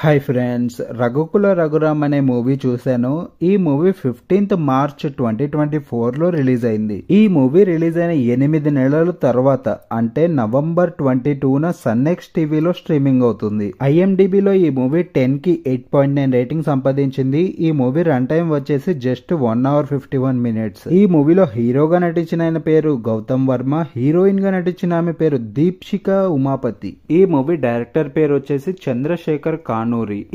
Hi friends, రఘుకుల రఘురామ్ అనే movie చూశాను. ఈ మూవీ 15th March 2024లో రిలీజ్ అయింది. ఈ మూవీ రిలీజ్ అయిన 8 నెలల తర్వాత అంటే November 22న సన్నెక్స్ టీవీలో స్ట్రీమింగ్ అవుతుంది. IMDbలో ఈ మూవీ 10కి 8.9 రేటింగ్ సంపాదించింది. ఈ మూవీ రన్ టైం వచ్చేసి జస్ట్ 1 hour 51 minutes. ఈ మూవీలో హీరోగా నటించిన ఆయన పేరు గౌతమ్ వర్మ, హీరోయిన్ గా నటించిన ఆమె పేరు దీప్షిక ఉమాపతి. ఈ మూవీ డైరెక్టర్ పేరు వచ్చేసి చంద్రశేఖర్ కానూరి.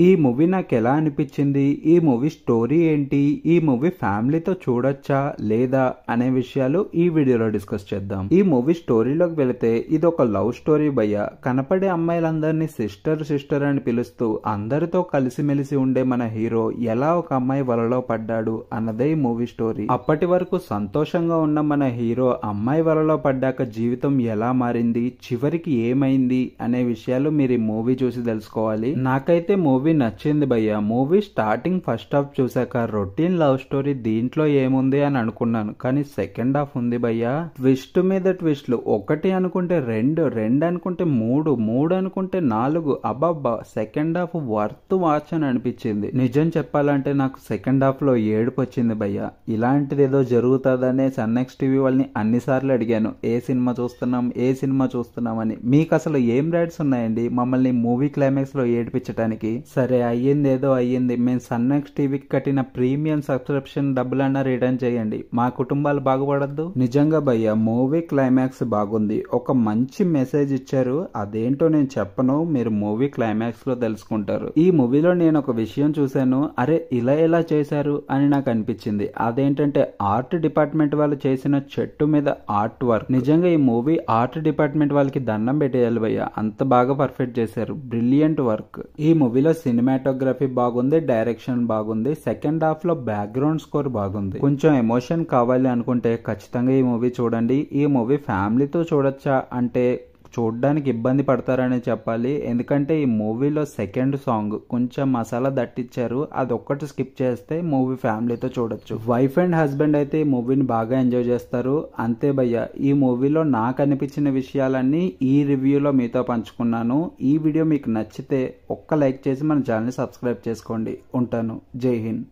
ఈ మూవీ నాకు ఎలా అనిపించింది, ఈ మూవీ స్టోరీ ఏంటి, ఈ మూవీ ఫ్యామిలీతో చూడొచ్చా లేదా అనే విషయాలు ఈ వీడియోలో డిస్కస్ చేద్దాం. ఈ మూవీ స్టోరీలోకి వెళితే ఇది ఒక లవ్ స్టోరీ భయ్య. కనపడే అమ్మాయిలందరినీ సిస్టర్ సిస్టర్ అని పిలుస్తూ అందరితో కలిసిమెలిసి ఉండే మన హీరో ఎలా ఒక అమ్మాయి వలలో పడ్డాడు అన్నదే ఈ మూవీ స్టోరీ. అప్పటి వరకు సంతోషంగా ఉన్న మన హీరో అమ్మాయి వలలో పడ్డాక జీవితం ఎలా మారింది, చివరికి ఏమైంది అనే విషయాలు మీరు ఈ మూవీ చూసి తెలుసుకోవాలి. నాకైతే మూవీ నచ్చింది భయ్య. మూవీ స్టార్టింగ్ ఫస్ట్ హాఫ్ చూసాక రొటీన్ లవ్ స్టోరీ దీంట్లో ఏముంది అని అనుకున్నాను, కానీ సెకండ్ హాఫ్ ఉంది భయ్య. ట్విస్ట్ మీద ట్విస్ట్లు, ఒకటి అనుకుంటే రెండు అనుకుంటే మూడు అనుకుంటే 4. అబ్బబ్బా, సెకండ్ హాఫ్ వర్త్ వాచ్ అని అనిపించింది. నిజం చెప్పాలంటే నాకు సెకండ్ హాఫ్ లో ఏడుపు వచ్చింది భయ్య. ఇలాంటిది ఏదో జరుగుతుందనే సన్నెక్స్ టీవీ వాళ్ళని అన్నిసార్లు అడిగాను, ఏ సినిమా చూస్తున్నాం అని. మీకు అసలు ఏం రైట్స్ ఉన్నాయండి మమ్మల్ని మూవీ క్లైమాక్స్ లో ఏడిపించడానికి? సరే, అయ్యింది ఏదో అయ్యింది. మేము సన్నెక్స్ టీవీకి కట్టిన ప్రీమియం సబ్స్క్రిప్షన్ డబ్బులన్నా రిటర్న్ చేయండి, మా కుటుంబాలు బాగుపడద్దు. నిజంగా భయ్య, మూవీ క్లైమాక్స్ బాగుంది, ఒక మంచి మెసేజ్ ఇచ్చారు. అదేంటో నేను చెప్పను, మీరు మూవీ క్లైమాక్స్ లో తెలుసుకుంటారు. ఈ మూవీలో నేను ఒక విషయం చూశాను, అరే ఇలా ఎలా చేశారు అని నాకు అనిపించింది. అదేంటంటే ఆర్ట్ డిపార్ట్మెంట్ వాళ్ళు చేసిన చెట్టు మీద ఆర్ట్ వర్క్. నిజంగా ఈ మూవీ ఆర్ట్ డిపార్ట్మెంట్ వాళ్ళకి దండం పెట్టేయాలి భయ్య, అంత బాగా పర్ఫెక్ట్ చేశారు. Brilliant work. ఈ మూవీలో సినిమాటోగ్రఫీ బాగుంది, డైరెక్షన్ బాగుంది, సెకండ్ హాఫ్ లో బ్యాక్గ్రౌండ్ స్కోర్ బాగుంది. కొంచెం ఎమోషన్ కావాలి అనుకుంటే ఖచ్చితంగా ఈ మూవీ చూడండి. ఈ మూవీ ఫ్యామిలీతో చూడొచ్చా అంటే చూడడానికి ఇబ్బంది పడతారని చెప్పాలి. ఎందుకంటే ఈ మూవీలో సెకండ్ సాంగ్ కొంచెం మసాలా దట్టిచ్చారు, అదొక్కటి స్కిప్ చేస్తే మూవీ ఫ్యామిలీతో చూడొచ్చు. వైఫ్ అండ్ హస్బెండ్ అయితే ఈ మూవీని బాగా ఎంజాయ్ చేస్తారు. అంతే భయ్య, ఈ మూవీలో నాకు అనిపించిన విషయాలన్నీ ఈ రివ్యూలో మీతో పంచుకున్నాను. ఈ వీడియో మీకు నచ్చితే ఒక్క లైక్ చేసి మన ఛానల్ని సబ్స్క్రైబ్ చేసుకోండి. ఉంటాను. జై హింద్.